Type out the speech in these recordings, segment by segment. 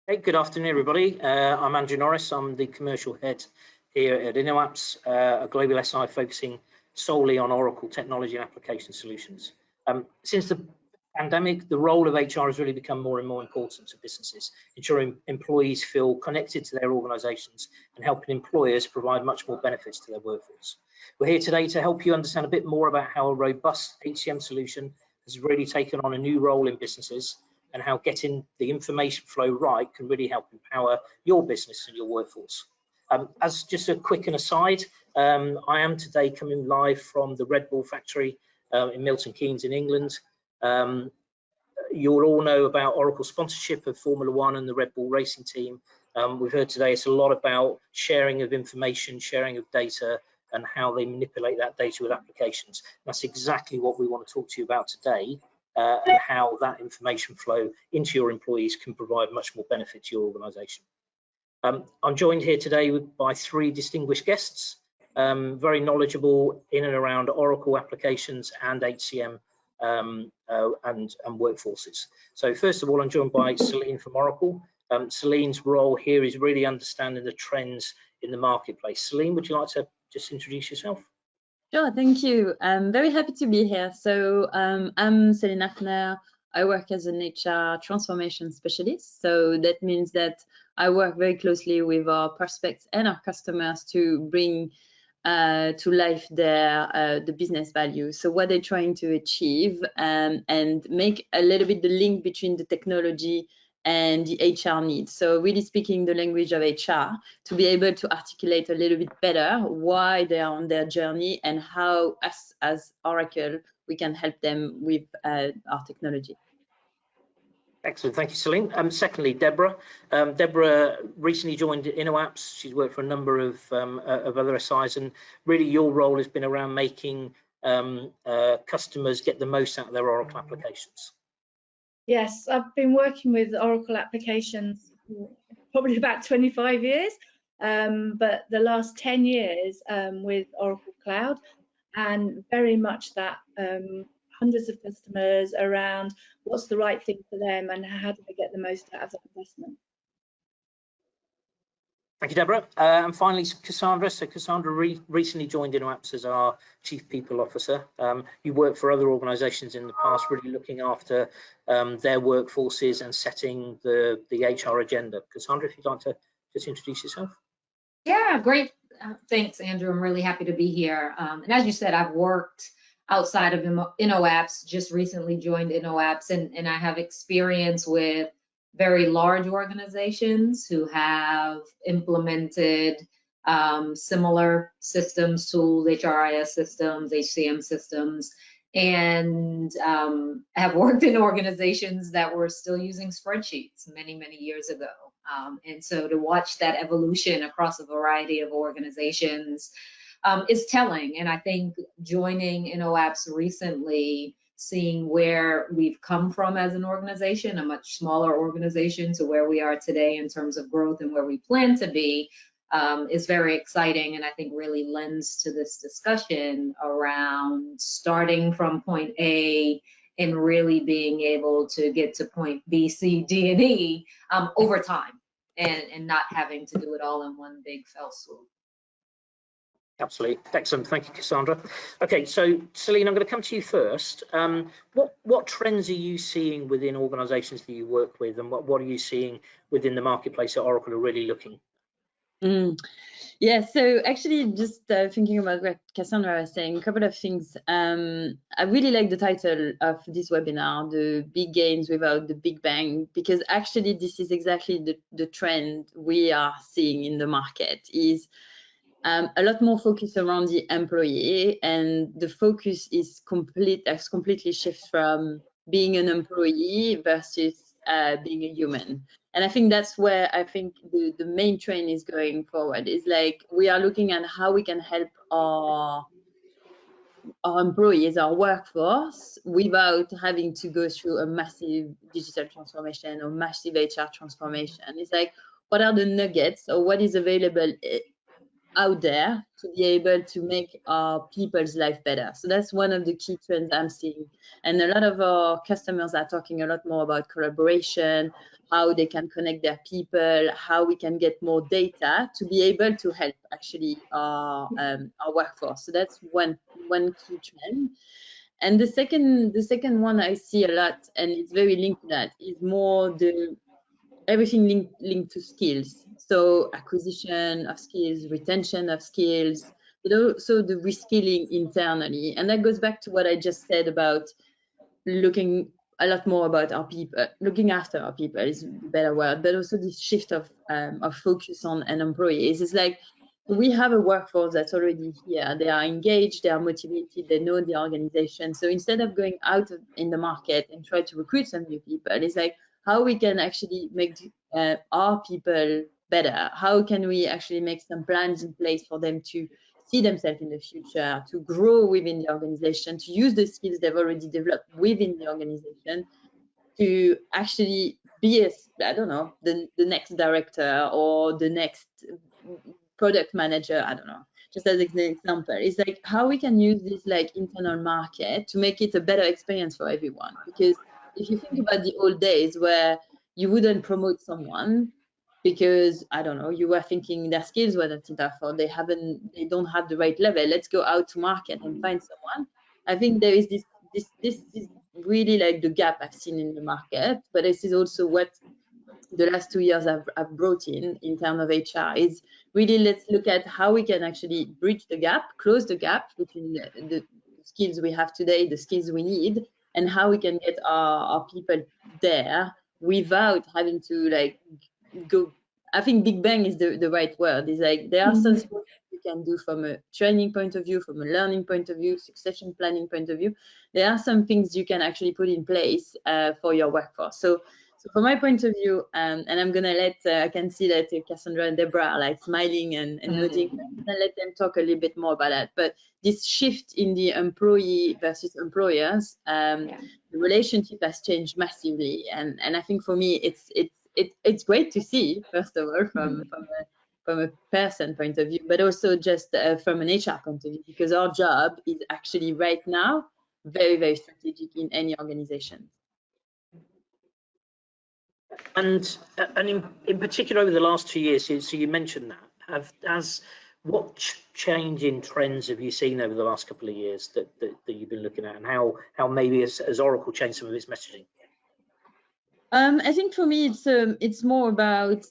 Hey, good afternoon, everybody. I'm Andrew Norris. I'm the commercial head here at Inoapps, a global SI focusing solely on Oracle technology and application solutions. Since the pandemic, the role of HR has really become more and more important to businesses, ensuring employees feel connected to their organizations and helping employers provide much more benefits to their workforce. We're here today to help you understand a bit more about how a robust HCM solution has really taken on a new role in businesses, and how getting the information flow right can really help empower your business and your workforce. As just a quick aside, I am today coming live from the Red Bull factory in Milton Keynes in England. You'll all know about Oracle sponsorship of Formula One and the Red Bull racing team. We've heard today it's a lot about sharing of information, sharing of data, and how they manipulate that data with applications. That's exactly what we want to talk to you about today. And how that information flow into your employees can provide much more benefit to your organization. I'm joined here today by three distinguished guests, very knowledgeable in and around Oracle applications and HCM and workforces. So first of all, I'm joined by Celine from Oracle. Celine's role here is really understanding the trends in the marketplace. Celine, would you like to just introduce yourself? Sure, thank you. I'm very happy to be here. So I'm Celine Hafner. I work as an HR transformation specialist. So that means that I work very closely with our prospects and our customers to bring to life the business value. So what they're trying to achieve and make a little bit the link between the technology and the HR needs. So really speaking the language of HR to be able to articulate a little bit better why they are on their journey and how us as Oracle, we can help them with our technology. Excellent, thank you, Celine. Secondly, Deborah. Deborah recently joined Inoapps. She's worked for a number of other SIs, and really your role has been around making customers get the most out of their Oracle applications. Yes, I've been working with Oracle applications probably about 25 years, but the last 10 years with Oracle Cloud, and very much that hundreds of customers around what's the right thing for them and how do they get the most out of that investment. Thank you, Deborah. And finally, CaSandra. So CaSandra recently joined Inoapps as our Chief People Officer. You worked for other organisations in the past, really looking after their workforces and setting the HR agenda. CaSandra, if you'd like to just introduce yourself. Yeah, great. Thanks, Andrew. I'm really happy to be here. And as you said, I've worked outside of Inoapps, just recently joined Inoapps, and I have experience with very large organizations who have implemented similar systems, tools, HRIS systems, HCM systems, and have worked in organizations that were still using spreadsheets many, many years ago. And so to watch that evolution across a variety of organizations is telling. And I think joining Inoapps recently, seeing where we've come from as an organization, a much smaller organization, to where we are today in terms of growth and where we plan to be, is very exciting, and I think really lends to this discussion around starting from point A and really being able to get to point B, C, D, and E over time, and not having to do it all in one big fell swoop. Absolutely, excellent. Thank you, CaSandra. Okay, so Celine, I'm going to come to you first. What trends are you seeing within organisations that you work with, and what are you seeing within the marketplace that Oracle are really looking? Yeah, so actually just thinking about what CaSandra was saying, a couple of things. I really like the title of this webinar, the big gains without the big bang, because actually this is exactly the trend we are seeing in the market, is a lot more focus around the employee, and the focus is completely shift from being an employee versus being a human. And I think that's where I think the main trend is going forward, is like we are looking at how we can help our employees, our workforce, without having to go through a massive digital transformation or massive HR transformation. It's like, what are the nuggets, or what is available out there to be able to make our people's life better. So that's one of the key trends I'm seeing. And a lot of our customers are talking a lot more about collaboration, how they can connect their people, how we can get more data to be able to help actually our workforce. So that's one key trend. And the second one I see a lot, and it's very linked to that, is more everything linked to skills. So acquisition of skills, retention of skills, but also the reskilling internally. And that goes back to what I just said about looking a lot more about our people, looking after our people is a better word, but also this shift of focus on an employees. It's like we have a workforce that's already here. They are engaged, they are motivated, they know the organization. So instead of going out in the market and try to recruit some new people, it's like how we can actually make our people better. How can we actually make some plans in place for them to see themselves in the future, to grow within the organization, to use the skills they've already developed within the organization, to actually be I don't know, the next director or the next product manager, I don't know, just as an example. It's like how we can use this like internal market to make it a better experience for everyone. Because if you think about the old days where you wouldn't promote someone because I don't know, you were thinking their skills weren't enough or they don't have the right level, let's go out to market and find someone. I think there is this is really like the gap I've seen in the market, but this is also what the last 2 years I've brought in terms of HR is really let's look at how we can actually bridge the gap, close the gap between the skills we have today, the skills we need, and how we can get our people there without having to like go. I think Big Bang is the right word. It's like there are some things you can do from a training point of view, from a learning point of view, succession planning point of view. There are some things you can actually put in place for your workforce. So from my point of view, and I'm gonna I can see that CaSandra and Deborah are like smiling and nodding. I'm gonna let them talk a little bit more about that. But this shift in the employee versus employers, the relationship has changed massively, and I think for me it's great to see, first of all, from a person point of view, but also just from an HR point of view, because our job is actually right now very, very strategic in any organization. And in particular over the last 2 years, so you mentioned that, what change in trends have you seen over the last couple of years that you've been looking at, and how maybe has Oracle changed some of its messaging? I think for me it's more about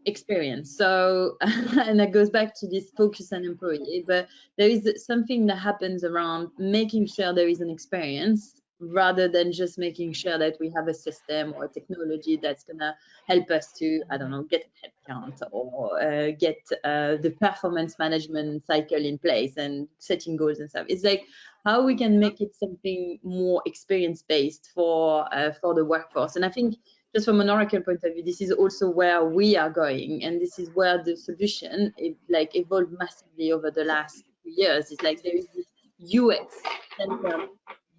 experience. So and that goes back to this focus on employee, but there is something that happens around making sure there is an experience rather than just making sure that we have a system or a technology that's gonna help us to, I don't know, get a headcount or get the performance management cycle in place and setting goals and stuff. It's like how we can make it something more experience-based for the workforce. And I think just from an Oracle point of view, this is also where we are going, and this is where the solution evolved massively over the last few years. It's like there is this UX-centered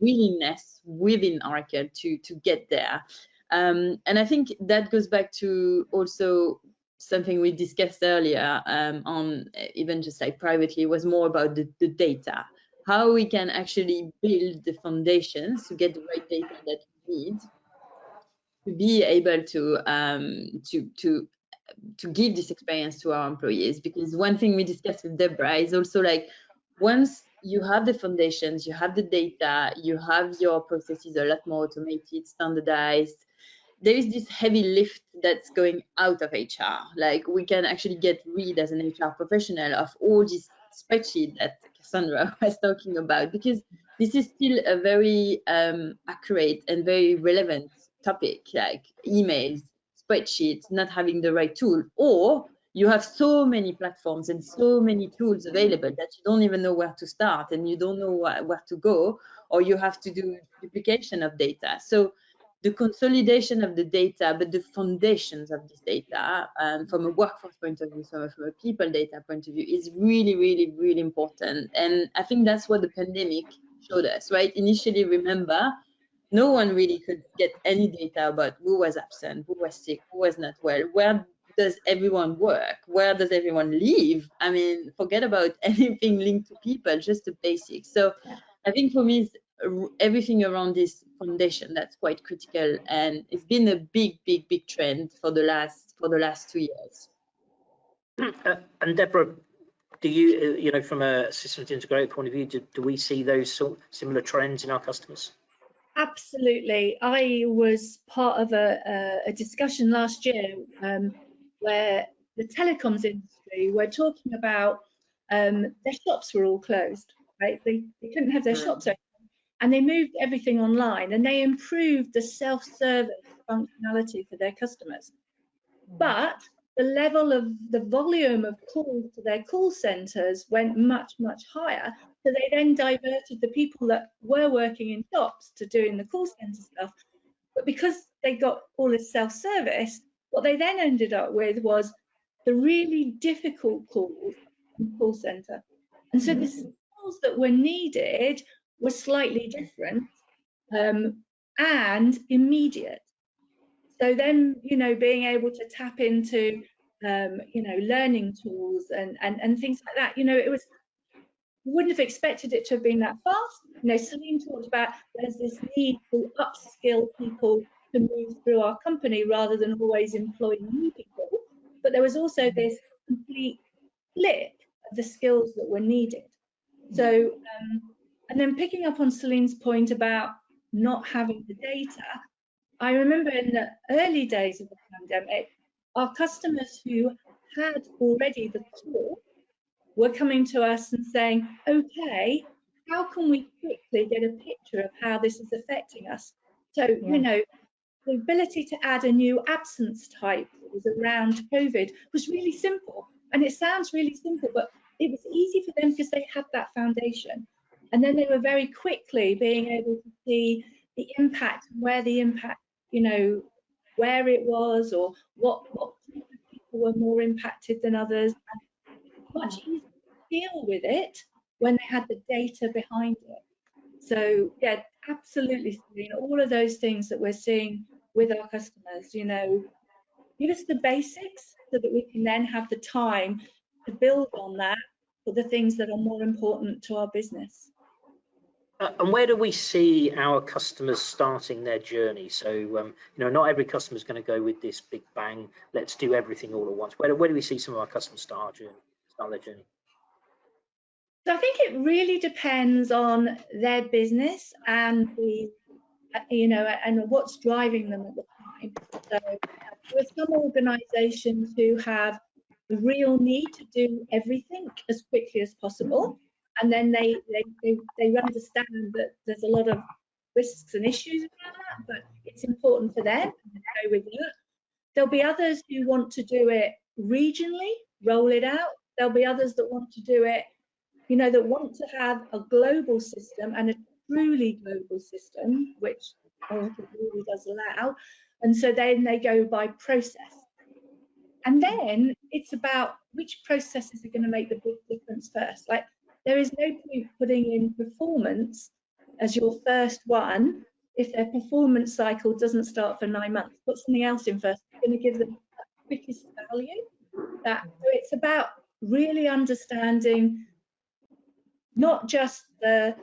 willingness within Oracle to get there, and I think that goes back to also something we discussed earlier on even just like privately, was more about the data. How we can actually build the foundations to get the right data that we need to be able to give this experience to our employees. Because one thing we discussed with Deborah is also like, once you have the foundations, you have the data, you have your processes a lot more automated, standardized, there is this heavy lift that's going out of HR. Like we can actually get rid as an HR professional of all this spreadsheet that CaSandra was talking about, because this is still a very accurate and very relevant topic, like emails, spreadsheets, not having the right tool, or you have so many platforms and so many tools available that you don't even know where to start and you don't know where to go, or you have to do duplication of data. So the consolidation of the data, but the foundations of this data, from a workforce point of view, from a people data point of view, is really, really, really important. And I think that's what the pandemic showed us, right? Initially, remember, no one really could get any data about who was absent, who was sick, who was not well, where does everyone work? Where does everyone live? I mean, forget about anything linked to people, just the basics. So I think for me, it's everything around this foundation that's quite critical, and it's been a big trend for the last 2 years. And Deborah, do you, from a systems integrator point of view, do we see those similar trends in our customers? Absolutely. I was part of a discussion last year where the telecoms industry were talking about their shops were all closed, right? They couldn't have their shops open, and they moved everything online, and they improved the self-service functionality for their customers. But the level of the volume of calls to their call centers went much higher. So they then diverted the people that were working in shops to doing the call center stuff. But because they got all this self-service, what they then ended up with was the really difficult calls in the call center. And so the skills that were needed were slightly different and immediate. So then, being able to tap into, learning tools and things like that, it was, you wouldn't have expected it to have been that fast. Celine talked about there's this need to upskill people to move through our company rather than always employing new people. But there was also this complete flip of the skills that were needed. So, and then picking up on Celine's point about not having the data, I remember in the early days of the pandemic, our customers who had already the call were coming to us and saying, okay, how can we quickly get a picture of how this is affecting us? So, the ability to add a new absence type that was around COVID was really simple. And it sounds really simple, but it was easy for them because they had that foundation. And then they were very quickly being able to see the impact and where the impact, where it was, or what people were more impacted than others. And much easier to deal with it when they had the data behind it. So yeah, absolutely, Celine, all of those things that we're seeing with our customers, give us the basics so that we can then have the time to build on that for the things that are more important to our business. And where do we see our customers starting their journey? So, not every customer is going to go with this big bang, let's do everything all at once. Where do we see some of our customers start their journey? So I think it really depends on their business and and what's driving them at the time. So with some organizations who have the real need to do everything as quickly as possible, and then they understand that there's a lot of risks and issues around that, but it's important for them to go with it. There'll be others who want to do it regionally, roll it out. There'll be others that want to do it, that want to have a global system and a truly global system, which Oracle really does allow. And so then they go by process. And then it's about which processes are going to make the big difference first. Like, there is no point putting in performance as your first one if their performance cycle doesn't start for 9 months. Put something else in first. It's going to give them the quickest value. So it's about really understanding not just the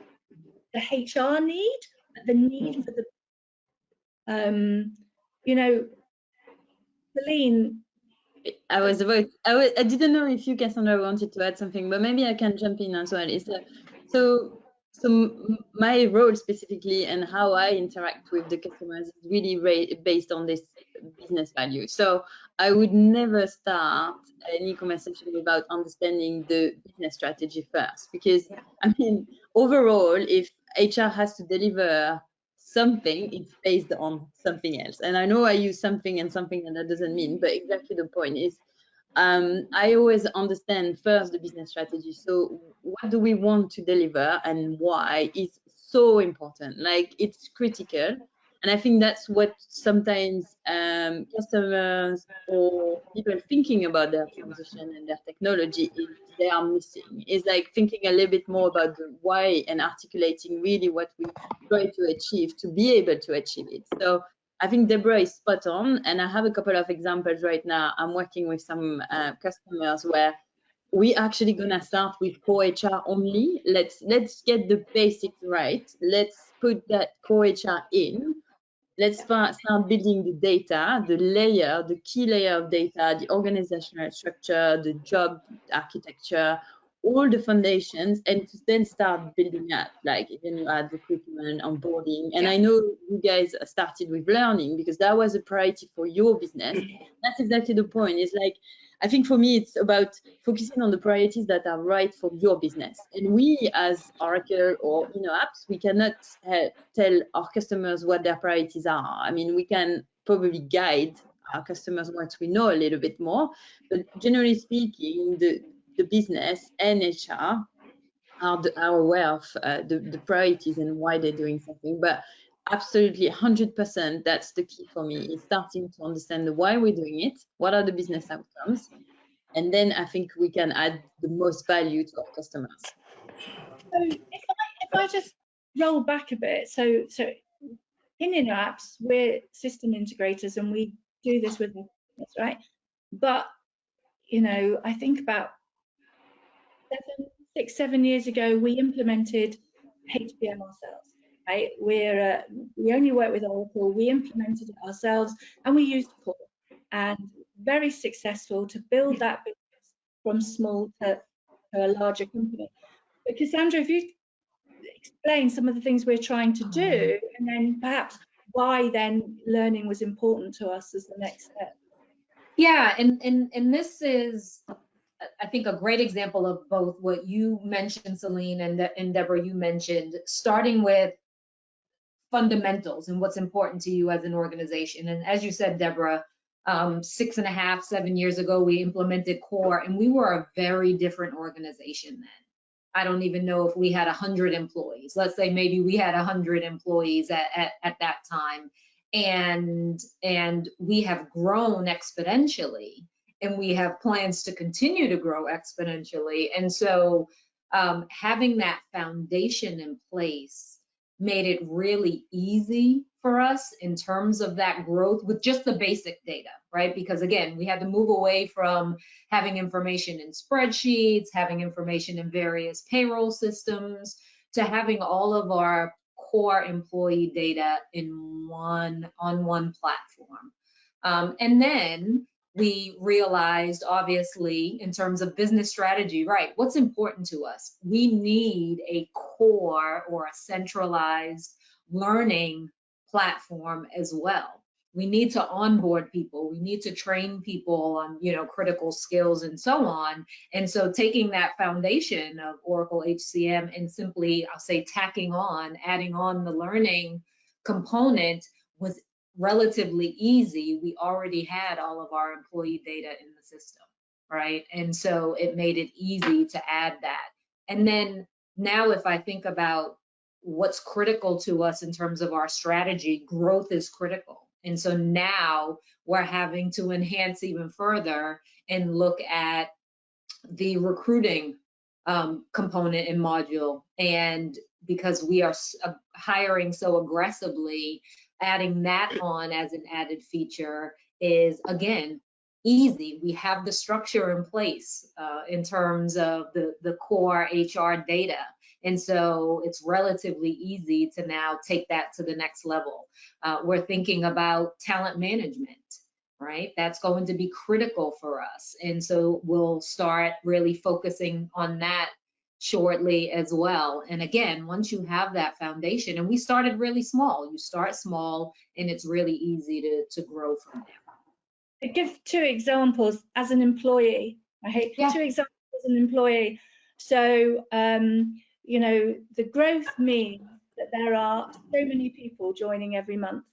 HR need, but the need for the, Celine. I didn't know if you, CaSandra, wanted to add something, but maybe I can jump in as well. So my role specifically and how I interact with the customers is really based on this business value. So I would never start any conversation without understanding the business strategy first, because overall, if HR has to deliver something, it's based on something else. And I know I use something and that doesn't mean, but exactly the point is, I always understand first the business strategy. So what do we want to deliver and why is so important. Like, it's critical. And I think that's what sometimes customers or people thinking about their transition and their technology they are missing. Is like thinking a little bit more about the why and articulating really what we try to achieve to be able to achieve it. So I think Deborah is spot on, and I have a couple of examples right now. I'm working with some customers where we actually gonna start with core HR only. Let's get the basics right. Let's put that core HR in. Let's start building the data, the key layer of data, the organizational structure, the job architecture, all the foundations, and to then start building up, like even you add recruitment, onboarding. And I know you guys started with learning because that was a priority for your business. That's exactly the point. It's like, I think for me, it's about focusing on the priorities that are right for your business. And we, as Oracle or Inoapps, we cannot tell our customers what their priorities are. I mean, we can probably guide our customers once we know a little bit more, but generally speaking, the business and HR are aware of the priorities and why they're doing something. But absolutely 100%, that's the key for me, is starting to understand why we're doing it, what are the business outcomes, and then I think we can add the most value to our customers. So if I just roll back a bit, so in Inoapps, we're system integrators and we do this with business, right? But I think about 6-7 years ago, we implemented HCM ourselves, right? We only work with Oracle. We implemented it ourselves, and we used Core, and very successful to build that business from small to a larger company. But CaSandra, if you explain some of the things we're trying to do, and then perhaps why then learning was important to us as the next step. Yeah, and this is, I think, a great example of both what you mentioned, Celine, and Deborah, you mentioned, starting with fundamentals and what's important to you as an organization. And as you said, Deborah, 6.5, 7 years ago, we implemented Core, and we were a very different organization then. I don't even know if we had 100 employees. Let's say maybe we had 100 employees at that time. And we have grown exponentially, and we have plans to continue to grow exponentially. And so having that foundation in place made it really easy for us in terms of that growth with just the basic data, right? Because again, we had to move away from having information in spreadsheets, having information in various payroll systems, to having all of our core employee data on one platform. And then we realized, obviously, in terms of business strategy, right, what's important to us? We need a core or a centralized learning platform as well. We need to onboard people. We need to train people on, critical skills and so on. And so taking that foundation of Oracle HCM and simply, I'll say, adding on the learning component was relatively easy. We already had all of our employee data in the system, right? And so it made it easy to add that. And then now if I think about what's critical to us in terms of our strategy, growth is critical. And so now we're having to enhance even further and look at the recruiting component and module. And because we are hiring so aggressively, adding that on as an added feature is, again, easy. We have the structure in place in terms of the core HR data. And so it's relatively easy to now take that to the next level. We're thinking about talent management, right? That's going to be critical for us. And so we'll start really focusing on that shortly as well. And again, once you have that foundation, and we started really small, you start small and it's really easy to grow from there. I give 2 examples as an employee. Yeah. 2 examples as an employee. So, the growth means that there are so many people joining every month,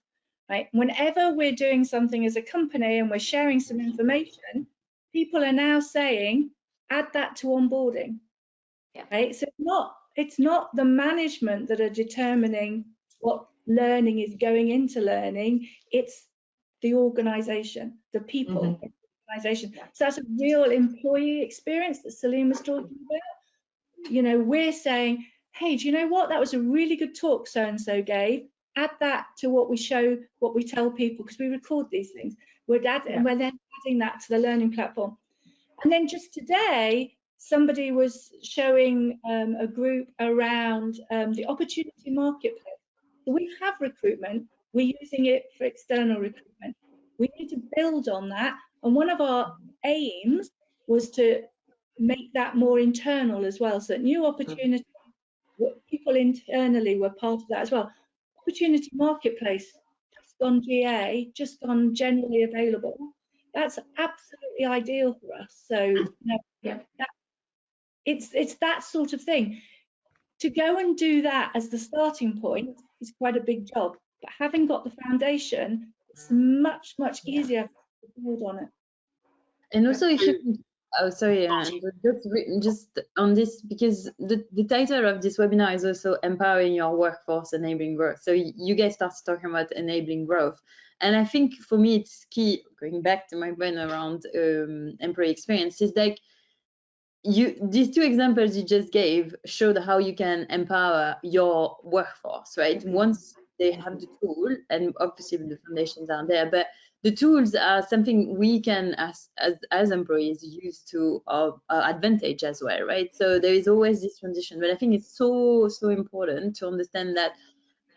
right? Whenever we're doing something as a company and we're sharing some information, people are now saying, add that to onboarding. Yeah. Right? So it's not the management that are determining what learning is going into learning, it's the organization, the people in the organization. So that's a real employee experience that Celine was talking about. We're saying, hey, do you know what? That was a really good talk so-and-so gave. add that to what we show, what we tell people, because we record these things. We're then adding that to the learning platform. And then just today, somebody was showing a group around the opportunity marketplace. So we have recruitment, we're using it for external recruitment. We need to build on that. And one of our aims was to make that more internal as well. So new opportunities, people internally were part of that as well. Opportunity marketplace, just gone GA, just gone generally available. That's absolutely ideal for us. So it's that sort of thing. To go and do that as the starting point is quite a big job. But having got the foundation, it's much easier to build on it. And also, if you, oh, sorry, just on this, because the title of this webinar is also empowering your workforce, enabling growth. So you guys started talking about enabling growth. And I think for me, it's key, going back to my point around employee experience, is like, these two examples you just gave showed how you can empower your workforce, right? Once they have the tool, and obviously the foundations are there, but the tools are something we can, as employees, use to our advantage as well, right? So there is always this transition, but I think it's so important to understand that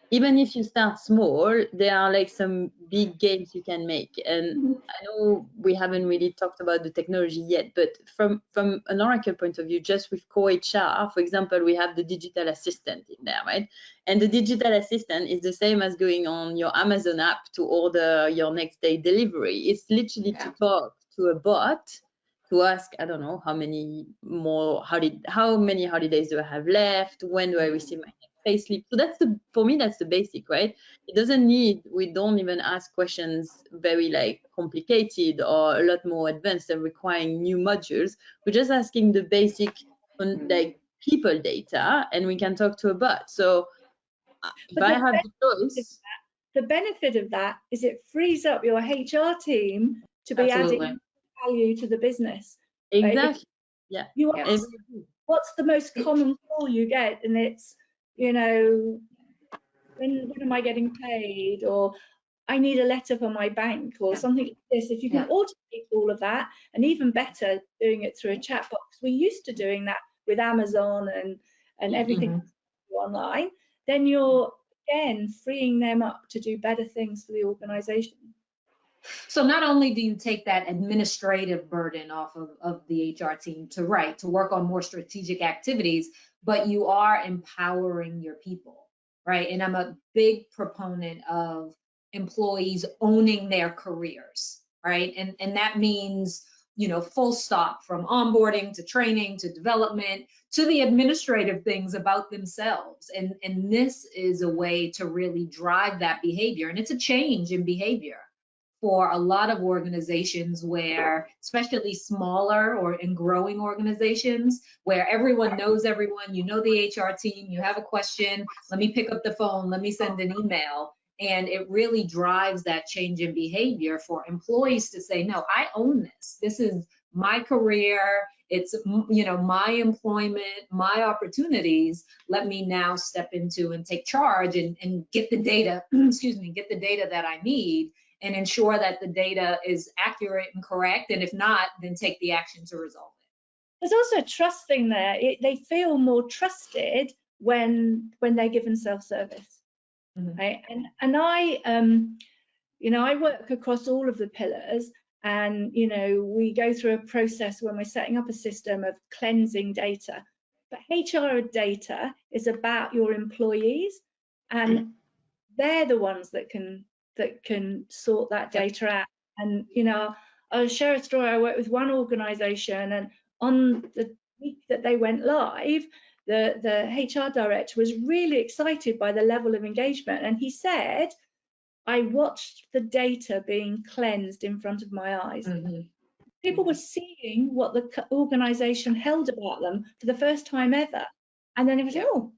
even if you start small, there are like some big gains you can make. And I know we haven't really talked about the technology yet, but from an Oracle point of view, just with core HR, for example, we have the digital assistant in there, right? And the digital assistant is the same as going on your Amazon app to order your next day delivery. It's literally to talk to a bot to ask, I don't know, how many holidays do I have left? When do I receive my next payslip? So that's for me, that's the basic, right? We don't even ask questions very like complicated or a lot more advanced and requiring new modules. We're just asking the basic like people data, and we can talk to a bot. So if I have the choice. The benefit of that is it frees up your HR team to be adding value to the business. Exactly. You ask, what's the most common call you get? And it's, you know, when am I getting paid? Or I need a letter from my bank or something like this. If you can automate all of that, and even better, doing it through a chat box. We used to doing that with Amazon and everything online. Then you're, again, freeing them up to do better things for the organization. So not only do you take that administrative burden off of the HR team to work on more strategic activities, but you are empowering your people, right? And I'm a big proponent of employees owning their careers, right? And that means, you know, full stop, from onboarding to training to development to the administrative things about themselves. And this is a way to really drive that behavior. And it's a change in behavior for a lot of organizations, where, especially smaller or in growing organizations, where everyone knows everyone, you know the HR team, you have a question, let me pick up the phone, let me send an email. And it really drives that change in behavior for employees to say, no, I own this. This is my career. It's, you know, my employment, my opportunities. Let me now step into and take charge and get the data, get the data that I need, and ensure that the data is accurate and correct. And if not, then take the action to resolve it. There's also a trust thing there. They feel more trusted when they're given self-service, right? And I, you know, I work across all of the pillars, and, you know, we go through a process when we're setting up a system of cleansing data. But HR data is about your employees, and they're the ones that can sort that data out. And, you know, I'll share a story. I worked with one organization, and on the week that they went live, the HR director was really excited by the level of engagement. And he said, I watched the data being cleansed in front of my eyes. People were seeing what the organization held about them for the first time ever. And then it was, oh,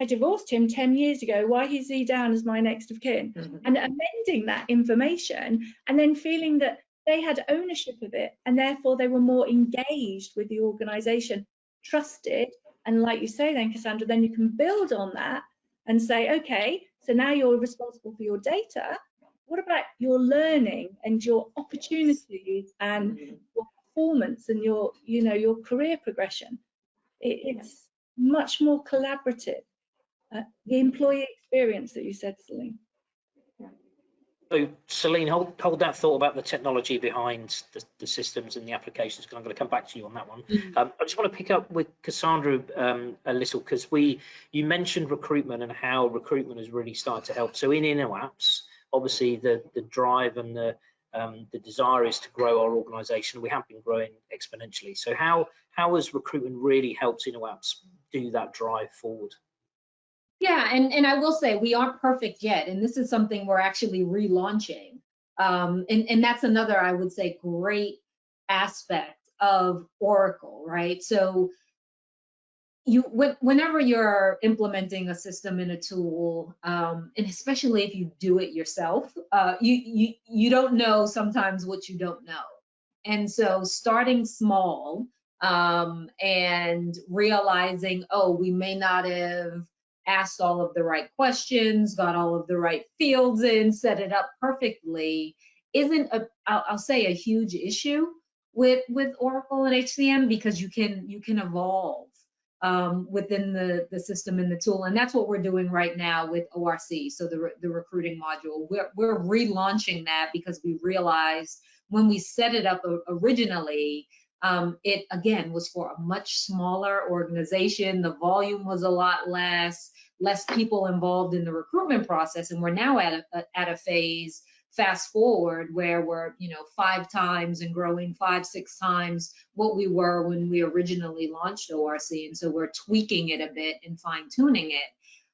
I divorced him 10 years ago. Why is he down as my next of kin? And amending that information, and then feeling that they had ownership of it, and therefore they were more engaged with the organization, trusted. And like you say then, CaSandra, then you can build on that and say, okay, So now you're responsible for your data. What about your learning and your opportunities and your performance and your, your career progression? It's much more collaborative. The employee experience that you said, Celine. So, Celine, hold that thought about the technology behind the systems and the applications, because I'm going to come back to you on that one. I just want to pick up with CaSandra a little, because you mentioned recruitment and how recruitment has really started to help. So in Inoapps, obviously the drive and the desire is to grow our organisation. We have been growing exponentially. So how has recruitment really helped Inoapps do that drive forward? Yeah, and I will say we aren't perfect yet, and this is something we're actually relaunching. And that's another, I would say, great aspect of Oracle, right? So whenever you're implementing a system in a tool, and especially if you do it yourself, you don't know sometimes what you don't know. And so starting small and realizing, oh, we may not have asked all of the right questions, got all of the right fields in, set it up perfectly, isn't I'll say a huge issue with Oracle and HCM, because you can evolve within the system and the tool, and that's what we're doing right now with ORC. So the recruiting module, we're relaunching that because we realized when we set it up originally, it again was for a much smaller organization. The volume was a lot less people involved in the recruitment process, and we're now at a phase, fast forward, where we're 5 times and growing 5-6 times what we were when we originally launched ORC, and so we're tweaking it a bit and fine-tuning it.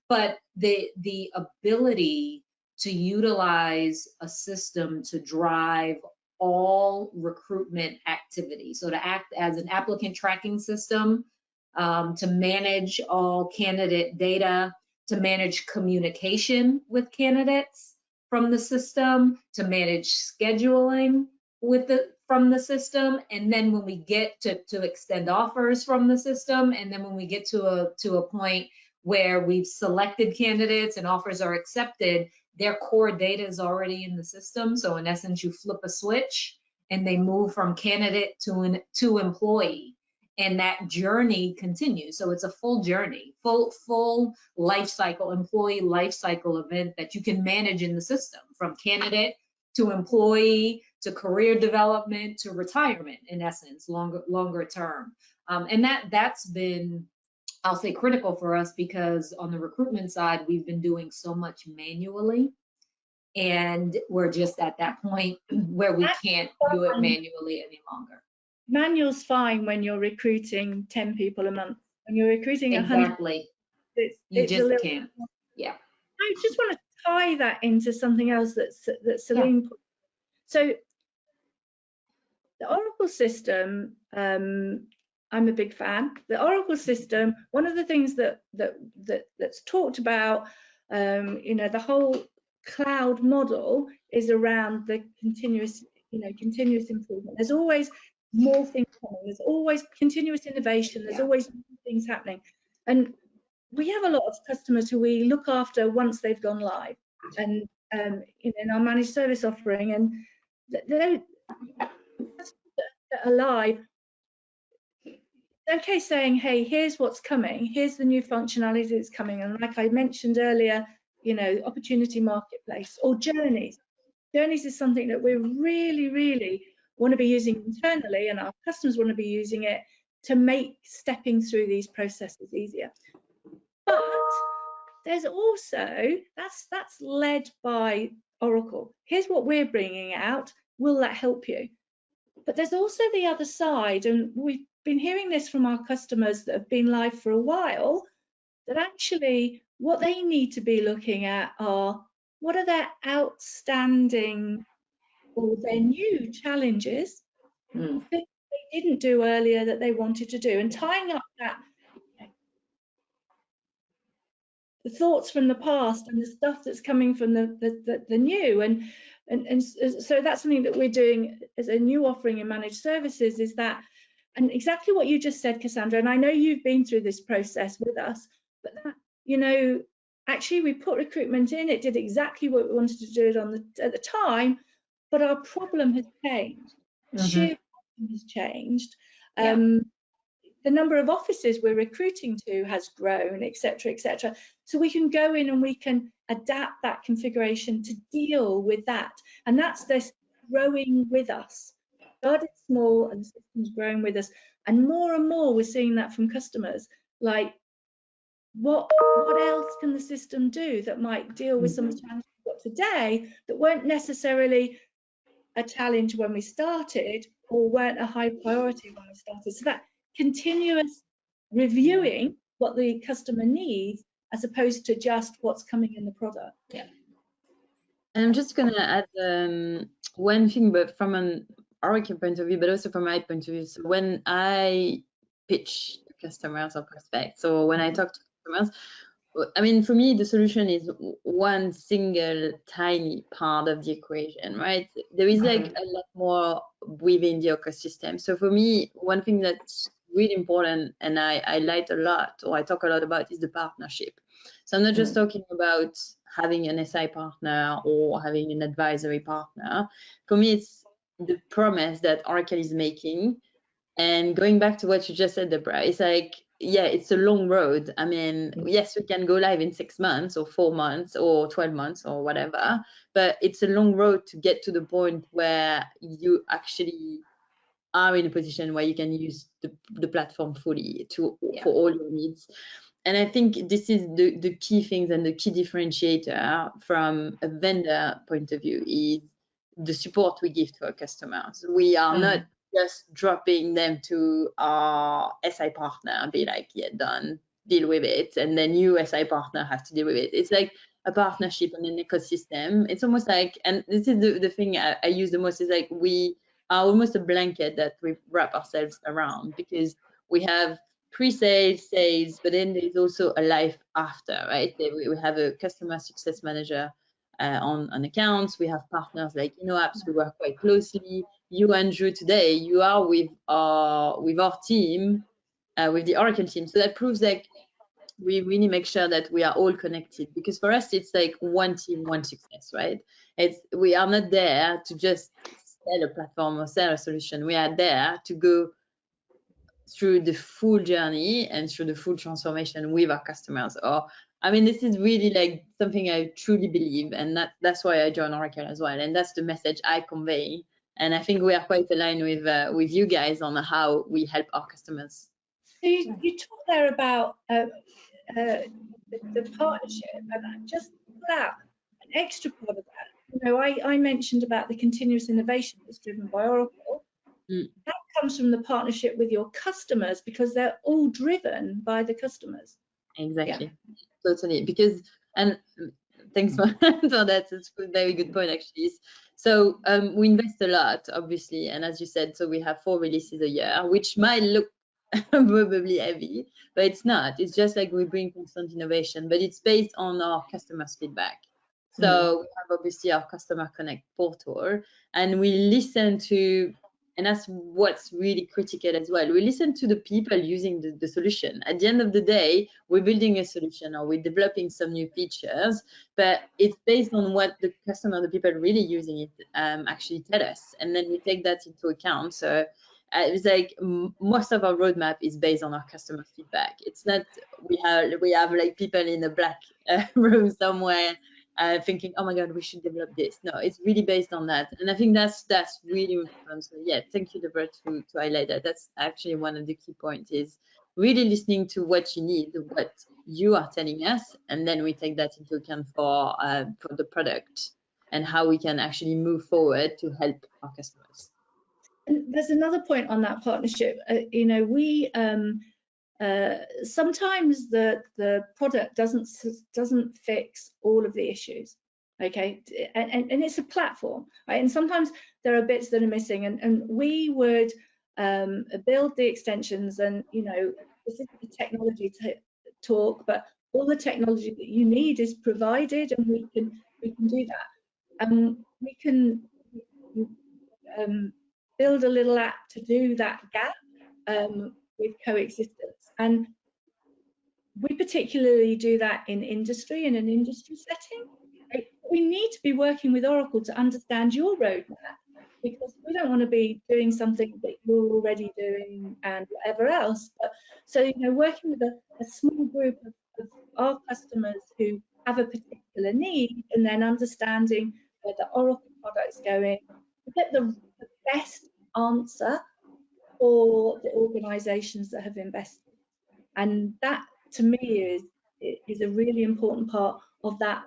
But the ability to utilize a system to drive all recruitment activity, so to act as an applicant tracking system, to manage all candidate data, to manage communication with candidates from the system, to manage scheduling from the system, and then when we get to extend offers from the system, and then when we get to a point where we've selected candidates and offers are accepted, their core data is already in the system. So in essence, you flip a switch and they move from candidate to employee, and that journey continues. So it's a full journey, full life cycle, employee life cycle event that you can manage in the system, from candidate to employee to career development to retirement, in essence, longer term. And that's been, I'll say, critical for us, because on the recruitment side, we've been doing so much manually, and we're just at that point where we can't do it manually any longer. Manual's fine when you're recruiting 10 people a month. When you're recruiting 100, exactly, you just can't. Yeah. I just want to tie that into something else that Celine put. So the Oracle system, I'm a big fan. The Oracle system, one of the things that's talked about, the whole cloud model is around the continuous improvement. There's always more things coming. There's always continuous innovation. There's always new things happening. And we have a lot of customers who we look after once they've gone live, and in our managed service offering, and they're alive. Okay, saying, hey, here's what's coming, here's the new functionality that's coming, and like I mentioned earlier, opportunity marketplace or journeys. Journeys is something that we really want to be using internally, and our customers want to be using it to make stepping through these processes easier. But there's also, that's led by Oracle. Here's what we're bringing out. Will that help you? But there's also the other side, and we've been hearing this from our customers that have been live for a while, that actually what they need to be looking at are, what are their outstanding or their new challenges, things they didn't do earlier that they wanted to do, and tying up that the thoughts from the past and the stuff that's coming from the new, and so that's something that we're doing as a new offering in managed services, is that, and exactly what you just said, CaSandra, and I know you've been through this process with us, but that, actually we put recruitment in, it did exactly what we wanted to do it at the time, but our problem has changed. Sheer problem has changed. The number of offices we're recruiting to has grown, etc., etc. So we can go in and we can adapt that configuration to deal with that. And that's this growing with us. Started small and the system's growing with us. And more we're seeing that from customers. Like, what else can the system do that might deal with some of the challenges we've got today that weren't necessarily a challenge when we started or weren't a high priority when we started? So that continuous reviewing what the customer needs as opposed to just what's coming in the product. Yeah. And I'm just going to add one thing, but from an Oracle point of view, but also from my point of view. So when I pitch to customers or prospects, or when I talk to customers, I mean, for me, the solution is one single tiny part of the equation, right? There is like a lot more within the ecosystem. So for me, one thing that's really important, and I highlight a lot, or I talk a lot about, is the partnership. So I'm not just talking about having an SI partner or having an advisory partner. For me, it's the promise that Oracle is making. And going back to what you just said, Deborah, it's like, yeah, it's a long road. I mean, yes, we can go live in 6 months or 4 months or 12 months or whatever, but it's a long road to get to the point where you actually are in a position where you can use the platform fully for all your needs. And I think this is the key things and the key differentiator from a vendor point of view is the support we give to our customers. We are not just dropping them to our SI partner and be like, yeah, done, deal with it. And then you, SI partner, have to deal with it. It's like a partnership and an ecosystem. It's almost like, and this is the thing I use the most, is like we are almost a blanket that we wrap ourselves around, because we have pre-sales, sales, but then there's also a life after, right? We have a customer success manager on accounts. We have partners like Inoapps. We work quite closely. You, Andrew, today you are with our team, with the Oracle team. So that proves like we really make sure that we are all connected, because for us it's like one team, one success, right? We are not there to just sell a platform or sell a solution. We are there to go through the full journey and through the full transformation with our customers. Or, I mean, this is really like something I truly believe, and that's why I joined Oracle as well. And that's the message I convey. And I think we are quite aligned with you guys on how we help our customers. So you talked there about the partnership, and I just put out an extra part of that. You know, I mentioned about the continuous innovation that's driven by Oracle. That comes from the partnership with your customers, because they're all driven by the customers. Exactly, totally. Because, and thanks for that. It's a very good point, actually. So we invest a lot, obviously, and as you said, so we have 4 releases a year, which might look probably heavy, but it's not. It's just like we bring constant innovation, but it's based on our customers' feedback. So we have obviously our Customer Connect portal, and we listen to, and that's what's really critical as well. We listen to the people using the solution. At the end of the day, we're building a solution or we're developing some new features, but it's based on what the customer, the people really using it, actually tell us, and then we take that into account. So it's like most of our roadmap is based on our customer feedback. It's not we have like people in a black room somewhere thinking, oh my God, we should develop this. No, it's really based on that. And I think that's really important. So yeah, thank you, Deborah, to highlight that. That's actually one of the key points, is really listening to what you need, what you are telling us, and then we take that into account for the product and how we can actually move forward to help our customers. And there's another point on that partnership. You know, we sometimes the product doesn't fix all of the issues, okay, and it's a platform, right? And sometimes there are bits that are missing, and we would build the extensions, and you know, this is the technology talk, but all the technology that you need is provided, and we can do that. We can build a little app to do that gap with coexistence. And we particularly do that in industry, in an industry setting. Right? We need to be working with Oracle to understand your roadmap, because we don't want to be doing something that you're already doing and whatever else. But so, you know, working with a small group of our customers who have a particular need, and then understanding where the Oracle product's going to get the best answer for the organizations that have invested. And that, to me, is a really important part of that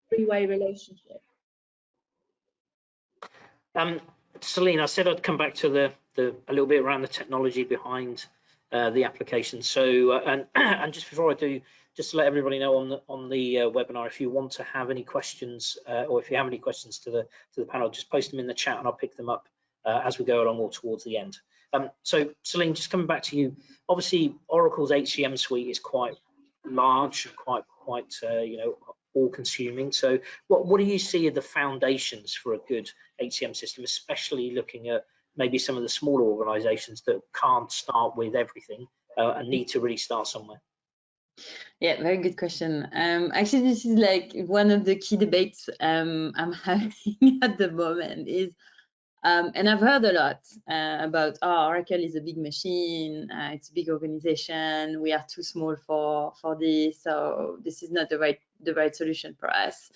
three-way relationship. Celine, I said I'd come back to a little bit around the technology behind the application. So, and just before I do, just to let everybody know on the webinar, if you want to have any questions, or if you have any questions to the panel, just post them in the chat and I'll pick them up as we go along or towards the end. So, Celine, just coming back to you, obviously Oracle's HCM suite is quite large, quite you know, all-consuming. So, what do you see are the foundations for a good HCM system, especially looking at maybe some of the smaller organisations that can't start with everything and need to really start somewhere? Yeah, very good question. Actually, this is like one of the key debates I'm having at the moment is, and I've heard a lot about, oh, Oracle is a big machine, it's a big organization, we are too small for this, so this is not the right solution for us.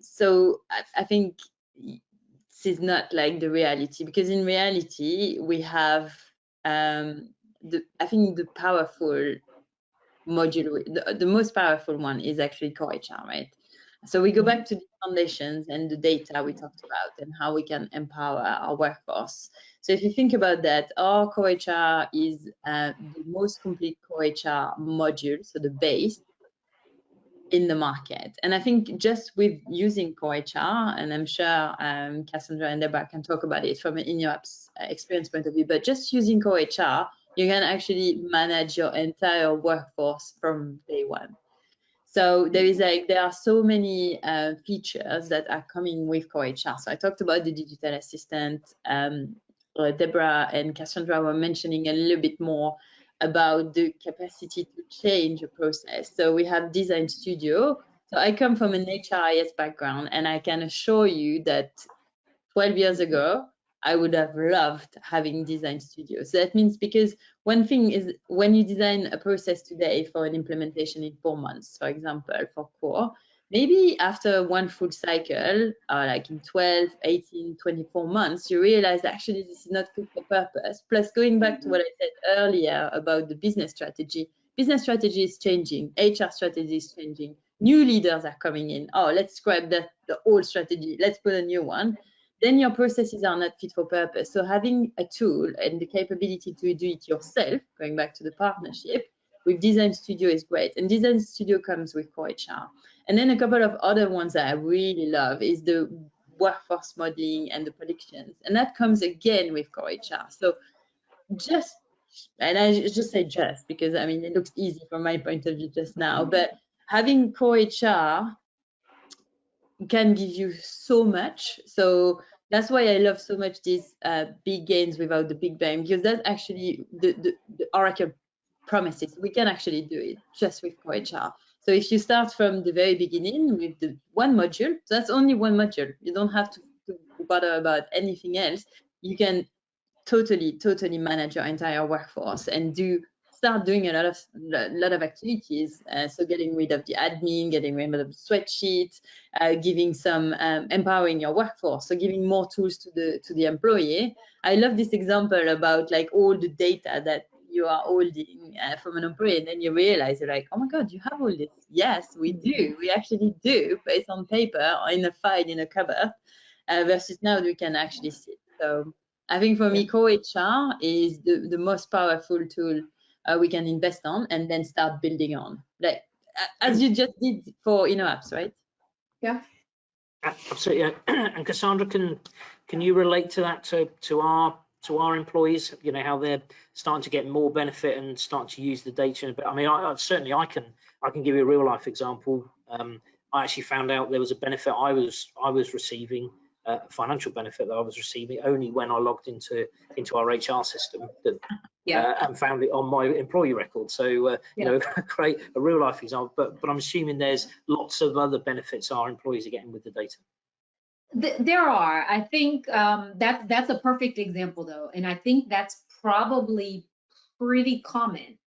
So I think this is not like the reality, because in reality we have I think the powerful module, the most powerful one is actually core HR, right? So we go back to the foundations and the data we talked about and how we can empower our workforce. So if you think about that, our core HR is the most complete core HR module, so the base in the market. And I think just with using core HR, and I'm sure CaSandra and Deborah can talk about it from an Inoapps experience point of view, but just using core HR, you can actually manage your entire workforce from day one. So there are so many features that are coming with core HR. So I talked about the digital assistant. Deborah and CaSandra were mentioning a little bit more about the capacity to change a process. So we have Design Studio. So I come from an HRIS background, and I can assure you that 12 years ago, I would have loved having Design Studio. So that means, because one thing is, when you design a process today for an implementation in 4 months, for example, for core, maybe after one full cycle, like in 12, 18, 24 months, you realize actually this is not fit for purpose. Plus, going back to what I said earlier about the business strategy is changing, HR strategy is changing, new leaders are coming in. Oh, let's scrap the old strategy, let's put a new one. Then your processes are not fit for purpose. So having a tool and the capability to do it yourself, going back to the partnership, with Design Studio is great. And Design Studio comes with core HR. And then a couple of other ones that I really love is the workforce modeling and the predictions. And that comes again with core HR. So and I just say just because, I mean, it looks easy from my point of view just now, but having core HR can give you so much. So that's why I love so much these big gains without the big bang, because that's actually the Oracle promises. We can actually do it just with core HR. So if you start from the very beginning with the one module, that's only one module. You don't have to bother about anything else. You can totally manage your entire workforce and start doing a lot of activities. So getting rid of the admin, getting rid of the spreadsheets, giving some empowering your workforce, so giving more tools to the employee. I love this example about like all the data that you are holding from an employee, and then you realize you're like, oh my God, you have all this. Yes, we do. We actually do, but it's on paper or in a file in a cupboard, versus now we can actually see it. So I think for me, core HR is the most powerful tool we can invest on, and then start building on, like as you just did for Inoapps, right? Yeah, absolutely. And CaSandra, can you relate to that to our employees? You know, how they're starting to get more benefit and start to use the data. But I mean, certainly I can give you a real life example. I actually found out there was a benefit I was receiving financial benefit that I was receiving only when I logged into our HR system that, and found it on my employee record. So you know, create a real life example. But I'm assuming there's lots of other benefits our employees are getting with the data. There are. I think that's a perfect example, though, and I think that's probably pretty common.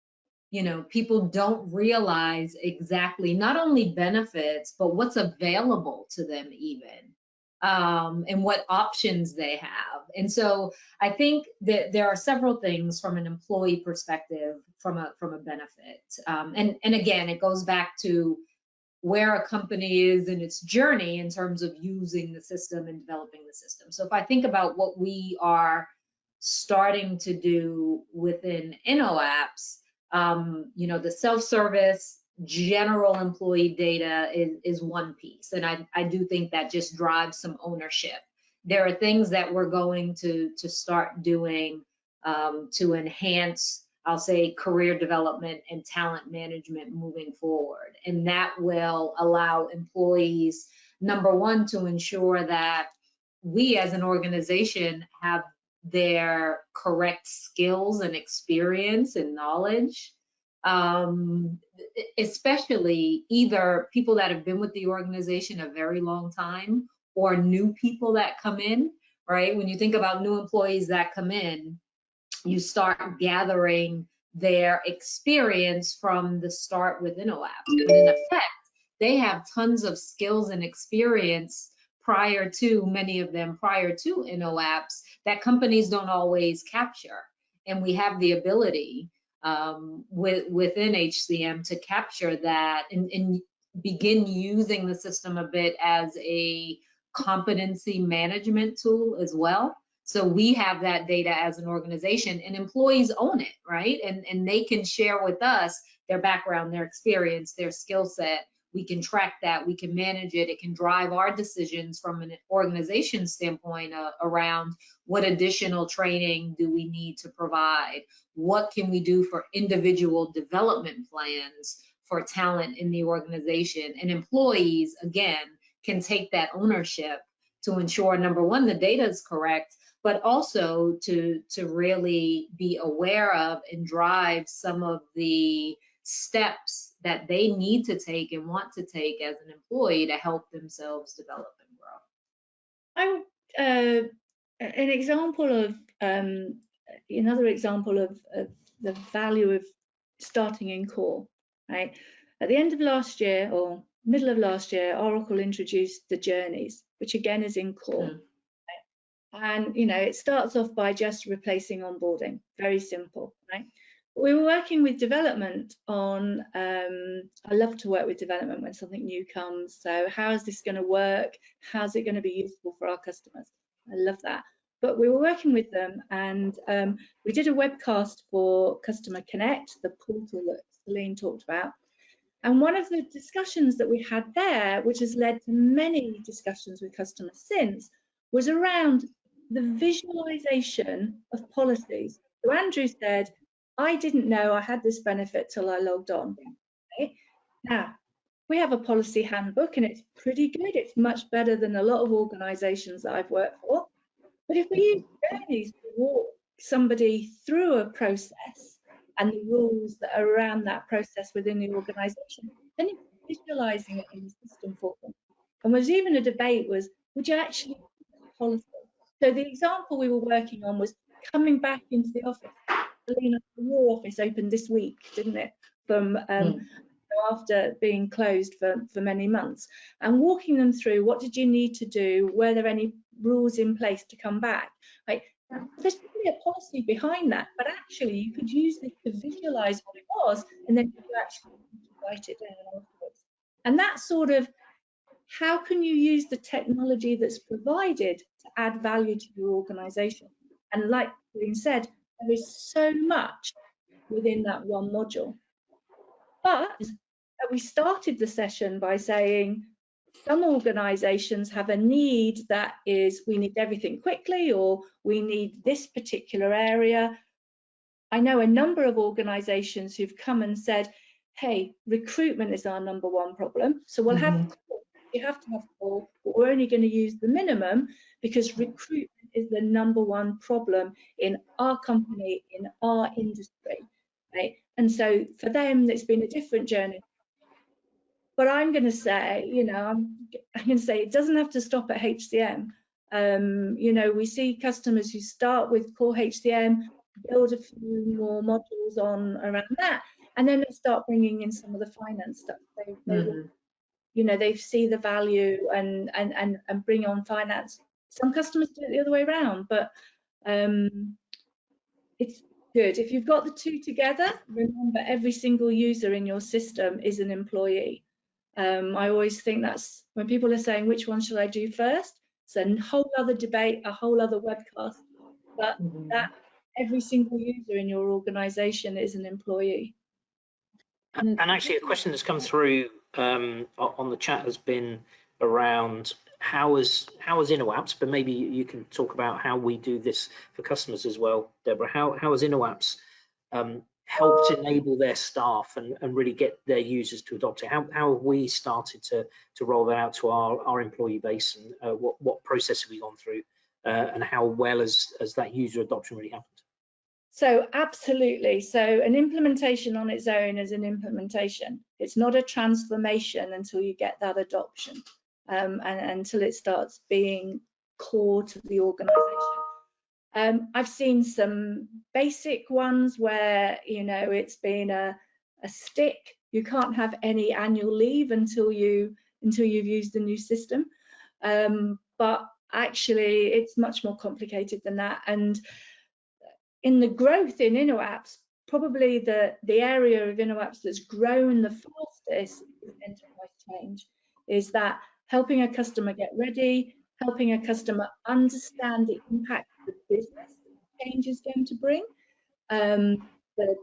You know, people don't realize exactly not only benefits, but what's available to them even, and what options they have. And so I think that there are several things from an employee perspective, from a benefit. And again, it goes back to where a company is in its journey in terms of using the system and developing the system. So if I think about what we are starting to do within Inoapps, you know, the self-service general employee data is one piece. And I do think that just drives some ownership. There are things that we're going to start doing to enhance, I'll say, career development and talent management moving forward. And that will allow employees, number one, to ensure that we as an organization have their correct skills and experience and knowledge, especially either people that have been with the organization a very long time or new people that come in, right? When you think about new employees that come in, you start gathering their experience from the start with Inoapps. But in effect, they have tons of skills and experience prior to, many of them prior to Inoapps, that companies don't always capture. And we have the ability within HCM to capture that and begin using the system a bit as a competency management tool as well. So we have that data as an organization, and employees own it, right? And they can share with us their background, their experience, their skill set. We can track that, we can manage it. It can drive our decisions from an organization standpoint around what additional training do we need to provide? What can we do for individual development plans for talent in the organization? And employees, again, can take that ownership to ensure, number one, the data is correct, but also to really be aware of and drive some of the steps that they need to take and want to take as an employee to help themselves develop and grow. An example of another example of the value of starting in core, right? At the end of last year or middle of last year, Oracle introduced the journeys, which again is in core. And you know, it starts off by just replacing onboarding, very simple, right? We were working with development on, I love to work with development when something new comes. So how is this going to work? How's it going to be useful for our customers? I love that. But we were working with them, and we did a webcast for Customer Connect, the portal that Celine talked about. And one of the discussions that we had there, which has led to many discussions with customers since, was around the visualization of policies. So Andrew said, I didn't know I had this benefit till I logged on. Okay? Now, we have a policy handbook and it's pretty good. It's much better than a lot of organizations that I've worked for. But if we use journeys to walk somebody through a process and the rules that are around that process within the organization, then it's visualizing it in the system for them. And there's even a debate was, would you actually policy? So the example we were working on was coming back into the office. Your office opened this week, didn't it? From after being closed for many months, and walking them through what did you need to do? Were there any rules in place to come back? Like, there's probably a policy behind that, but actually you could use this to visualize what it was, and then you actually write it down afterwards. And that sort of, how can you use the technology that's provided to add value to your organization? And like Celine said, there is so much within that one module. But we started the session by saying some organizations have a need that is, we need everything quickly, or we need this particular area. I know a number of organizations who've come and said, hey, recruitment is our #1 problem. So we'll have you have to have 4, but we're only going to use the minimum because recruitment is the #1 problem in our company, in our industry, right? And so for them, it's been a different journey. But I'm going to say, you know, I'm going to say it doesn't have to stop at HCM. You know, we see customers who start with core HCM, build a few more modules on around that, and then they start bringing in some of the finance stuff. You know, they see the value and bring on finance. Some customers do it the other way around, but it's good. If you've got the two together, remember every single user in your system is an employee. I always think that's when people are saying, which one should I do first? It's a whole other debate, a whole other webcast, but that every single user in your organization is an employee. And actually, a question that's come through on the chat has been around how is Inoapps, but maybe you can talk about how we do this for customers as well, Deborah. How has Inoapps helped enable their staff and really get their users to adopt it? How have we started to roll that out to our employee base, and what process have we gone through, and how well has that user adoption really happened? So absolutely. So an implementation on its own is an implementation. It's not a transformation until you get that adoption, and until it starts being core to the organization. I've seen some basic ones where, you know, it's been a stick. You can't have any annual leave until you've used the new system. But actually, it's much more complicated than that. And in the growth in Inoapps, probably the area of Inoapps that's grown the fastest is enterprise change. Is that helping a customer get ready, helping a customer understand the impact the business change is going to bring, the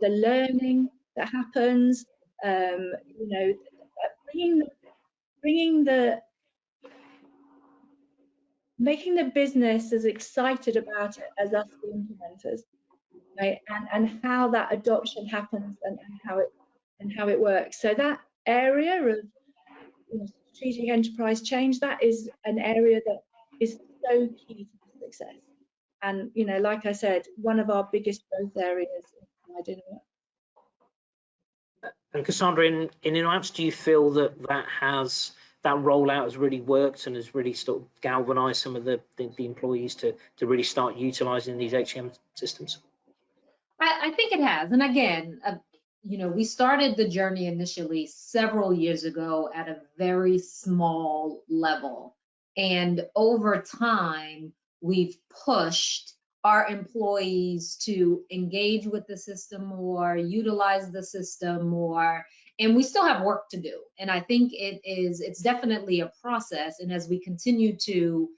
learning that happens, you know, making the business as excited about it as us, the implementers, right? And how that adoption happens and how it works. So that area of, you know, strategic enterprise change, that is an area that is so key to the success. And, you know, like I said, one of our biggest growth areas is Inoapps. And CaSandra, in Inoapps, do you feel that that rollout has really worked and has really sort of galvanized some of the employees to really start utilizing these HCM systems? I think it has. And again, you know, we started the journey initially several years ago at a very small level. And over time, we've pushed our employees to engage with the system more, utilize the system more, and we still have work to do. And I think it's definitely a process. And as we continue to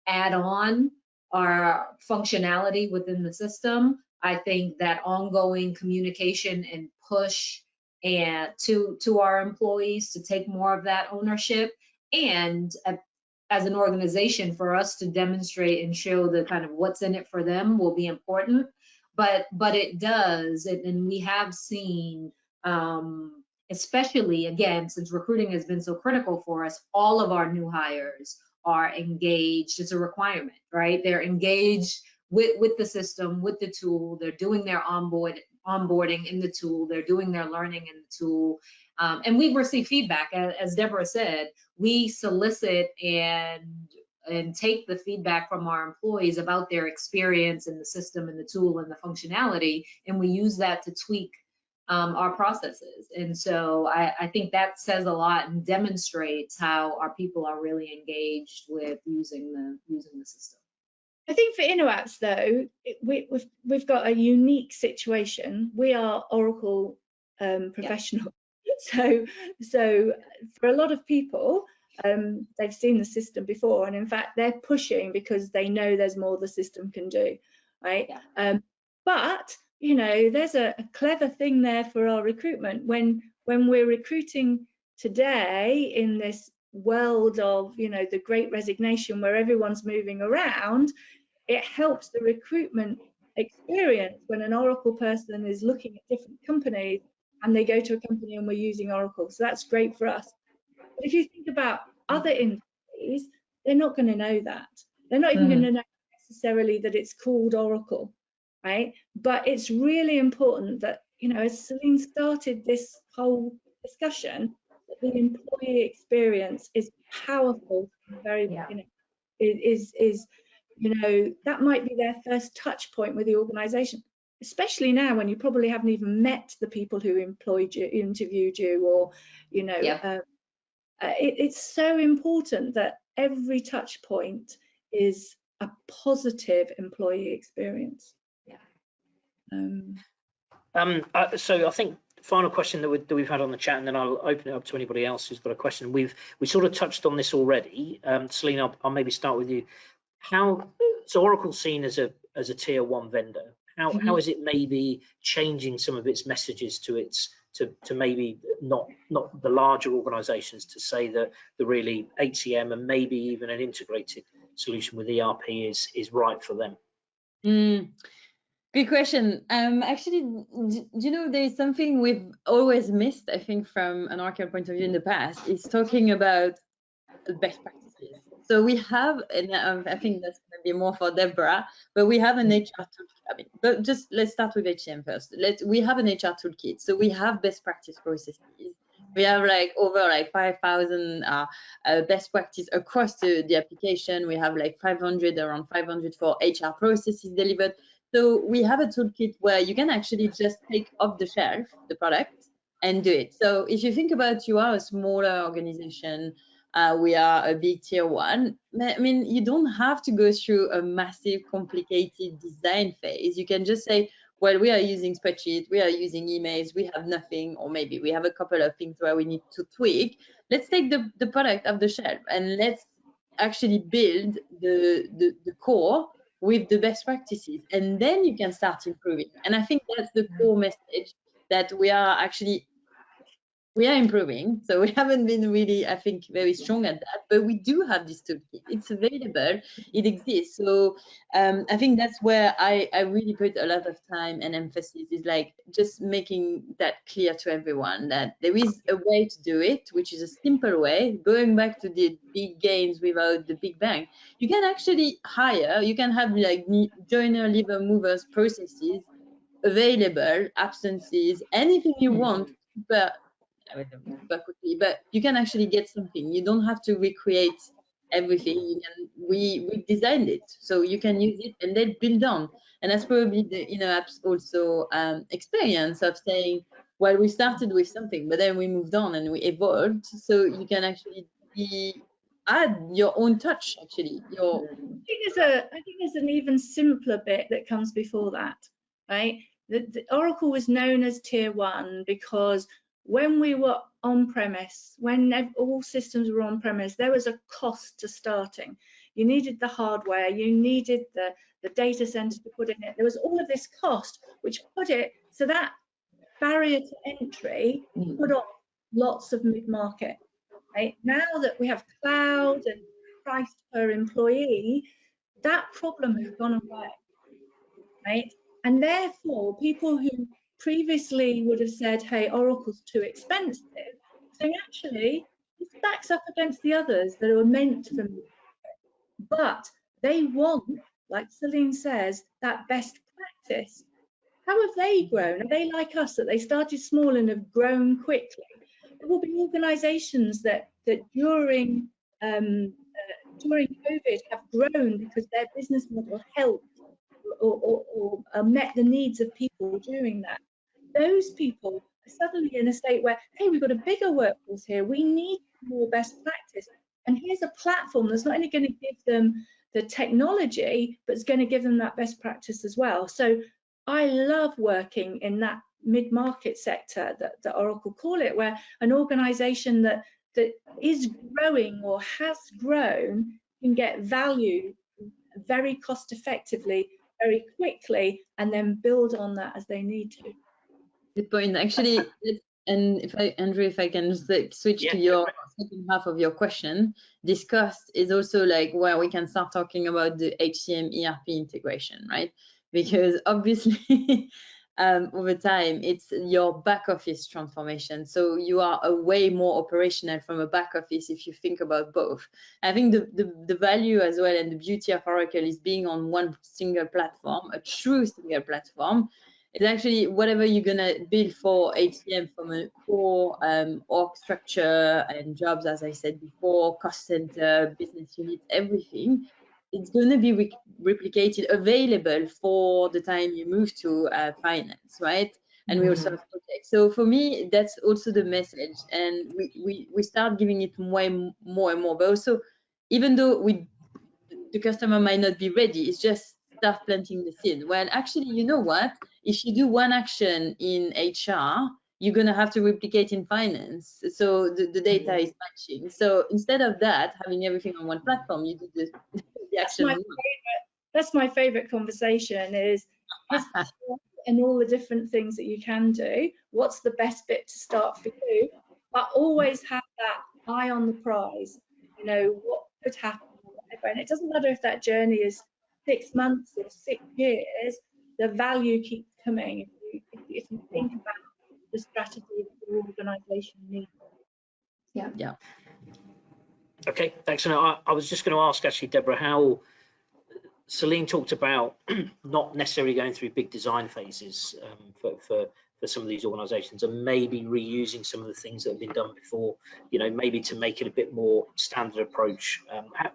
add on our functionality within the system, I think that ongoing communication and push and to our employees to take more of that ownership, and as an organization for us to demonstrate and show the kind of what's in it for them will be important. But it does, and we have seen, especially again, since recruiting has been so critical for us, all of our new hires are engaged. It's a requirement, right? They're engaged with the system, with the tool. They're doing their onboarding in the tool. They're doing their learning in the tool. And we've received feedback, as Deborah said. We solicit and take the feedback from our employees about their experience in the system and the tool and the functionality, and we use that to tweak our processes. And so I think that says a lot and demonstrates how our people are really engaged with using the system. I think for Inoapps, though, we've got a unique situation. We are Oracle professionals. Yeah. So for a lot of people, they've seen the system before, and in fact, they're pushing because they know there's more the system can do, right? Yeah. But you know, there's a clever thing there for our recruitment. When we're recruiting today in this world of, you know, the Great Resignation, where everyone's moving around, it helps the recruitment experience when an Oracle person is looking at different companies and they go to a company and we're using Oracle. So that's great for us. But if you think about other industries, they're not going to know that. They're not even going to know necessarily that it's called Oracle, right? But it's really important that, you know, as Celine started this whole discussion, that the employee experience is powerful, very, you know, is you know, that might be their first touch point with the organization, especially now when you probably haven't even met the people who employed you, interviewed you, or, you know, it's so important that every touch point is a positive employee experience. So I think final question that we've had on the chat, and then I'll open it up to anybody else who's got a question. We sort of touched on this already. Celine, I'll maybe start with you. So Oracle's seen as a tier 1 vendor. How is it maybe changing some of its messages to maybe not the larger organizations, to say that the really HCM and maybe even an integrated solution with ERP is right for them? Good question. Actually, you know, there's something we've always missed, I think, from an Oracle point of view in the past, is talking about best practices. So we have, and I think that's going to be more for Deborah, but we have an HR toolkit. I mean, but just let's start with HCM first. We have an HR toolkit. So we have best practice processes. We have like over like 5,000 best practice across the application. We have like around 500 for HR processes delivered. So we have a toolkit where you can actually just take off the shelf the product and do it. So if you think about, you are a smaller organization, we are a big tier 1. I mean, you don't have to go through a massive, complicated design phase. You can just say, well, we are using spreadsheet, we are using emails, we have nothing, or maybe we have a couple of things where we need to tweak. Let's take the product off the shelf and let's actually build the core with the best practices, and then you can start improving. And I think that's the core message, that we are improving. So we haven't been really, I think, very strong at that, but we do have this toolkit. It's available, it exists. So I think that's where I really put a lot of time and emphasis, is like just making that clear to everyone that there is a way to do it, which is a simple way, going back to the big gains without the big bang. You can actually hire, you can have like joiner, leaver, movers processes available, absences, anything you want, but quickly, but you can actually get something. You don't have to recreate everything. We designed it, so you can use it and then build on. And that's probably the Inoapps also experience of saying, well, we started with something, but then we moved on and we evolved. So you can actually add your own touch. Actually, I think there's an even simpler bit that comes before that, right? The Oracle was known as tier 1 because when we were on-premise, when all systems were on-premise, there was a cost to starting. You needed the hardware, you needed the data center to put in it. There was all of this cost, which put it, so that barrier to entry put off lots of mid-market. Right? Now that we have cloud and price per employee, that problem has gone away. Right? And therefore, people who previously would have said, hey, Oracle's too expensive, saying actually it stacks up against the others that are meant for me. But they want, like Celine says, that best practice. How have they grown? Are they like us, that they started small and have grown quickly? There will be organizations that during COVID have grown because their business model helped or met the needs of people during that. Those people are suddenly in a state where, hey, we've got a bigger workforce here, we need more best practice. And here's a platform that's not only going to give them the technology, but it's going to give them that best practice as well. So I love working in that mid-market sector that Oracle call it, where an organization that is growing or has grown can get value very cost effectively, very quickly, and then build on that as they need to. Good point. Actually, and Andrew, if I can just like switch to your second half of your question, discussed is also like where we can start talking about the HCM ERP integration, right? Because obviously over time, it's your back office transformation. So you are a way more operational from a back office if you think about both. I think the value as well and the beauty of Oracle is being on one single platform, a true single platform. It's actually whatever you're gonna build for HCM from a core org structure and jobs, as I said before, cost center, business unit, everything. It's going to be replicated, available for the time you move to finance, right? And we also have projects. So for me, that's also the message, and we start giving it more and more. But also, even though the customer might not be ready, it's just start planting the seed. Well, actually, you know what? If you do one action in HR, you're going to have to replicate in finance. So the data is matching. So instead of that, having everything on one platform, you do the action. That's my favorite conversation is and all the different things that you can do. What's the best bit to start for you? But always have that eye on the prize. You know, what could happen or whatever. And it doesn't matter if that journey is 6 months or 6 years, the value keeps coming if you think about the strategy that your organization needs. Yeah. Okay, thanks. And I was just going to ask, actually, Deborah, how Celine talked about not necessarily going through big design phases for some of these organizations, and maybe reusing some of the things that have been done before, you know, maybe to make it a bit more standard approach.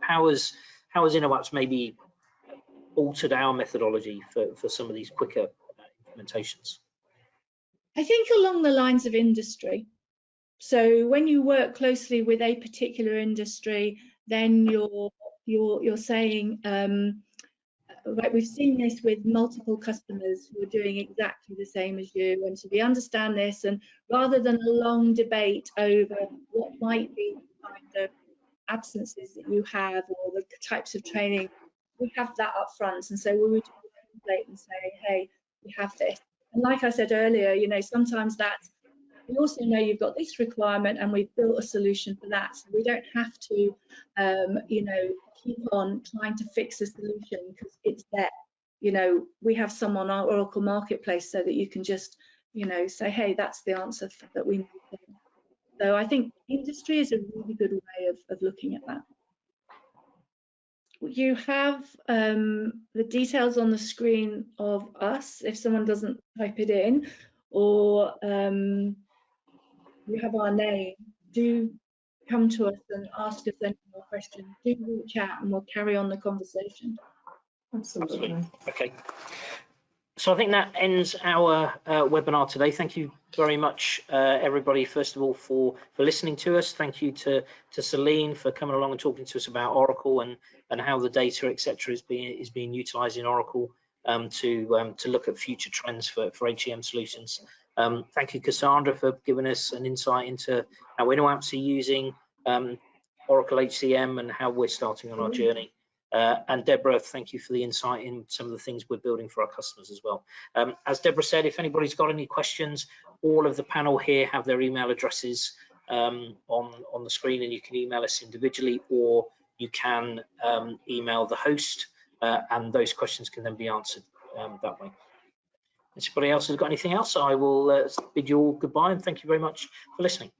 How has Inoapps maybe altered our methodology for some of these quicker implementations? I think along the lines of industry. So when you work closely with a particular industry, then you're saying, right, we've seen this with multiple customers who are doing exactly the same as you, and so we understand this, and rather than a long debate over what might be the kind of absences that you have or the types of training, we have that up front, and so we would template and say, hey, we have this. And like I said earlier, you know, sometimes that's, we also know you've got this requirement and we've built a solution for that. So we don't have to, you know, keep on trying to fix a solution because it's there. You know, we have some on our Oracle Marketplace so that you can just, you know, say, hey, that's the answer that we need. So I think industry is a really good way of looking at that. You have the details on the screen of us if someone doesn't type it in, or you have our name. Do come to us and ask us any more questions. Do reach out and we'll carry on the conversation. Absolutely. Okay. So I think that ends our webinar today. Thank you very much, everybody, first of all, for listening to us. Thank you to Celine for coming along and talking to us about Oracle and how the data, etc., is being utilized in Oracle to look at future trends for HCM solutions. Thank you, CaSandra, for giving us an insight into how Inoapps are using Oracle HCM and how we're starting on our journey. And Deborah, thank you for the insight in some of the things we're building for our customers as well. As Deborah said, if anybody's got any questions, all of the panel here have their email addresses on the screen, and you can email us individually, or you can email the host, and those questions can then be answered that way. If anybody else has got anything else, I will bid you all goodbye, and thank you very much for listening.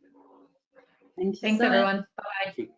Thanks, everyone. Bye. Thank you.